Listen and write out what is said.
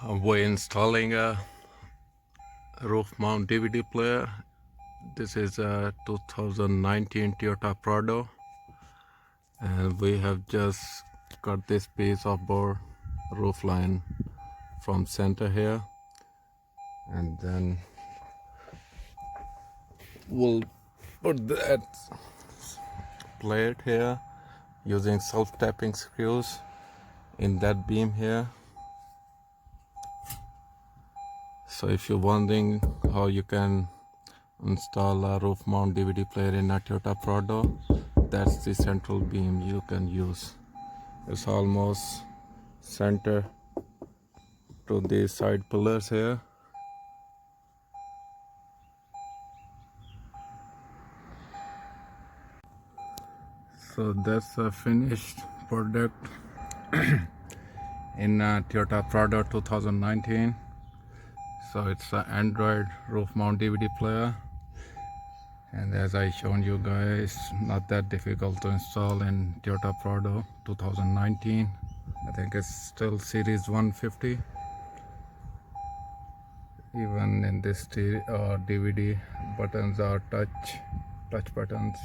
We're installing a roof mount DVD player. This is a 2019 Toyota Prado, and we have just cut this piece of board roof line from center here, and then we'll put that plate here using self-tapping screws in that beam here. So if you're wondering how you can install a roof mount DVD player in a Toyota Prado, that's the central beam you can use. It's almost center to the side pillars here. So that's a finished product in a Toyota Prado 2019. So it's an Android roof mount DVD player, and as I shown you guys, not that difficult to install in Toyota Prado 2019. I think it's still series 150. Even in this DVD, buttons are touch buttons.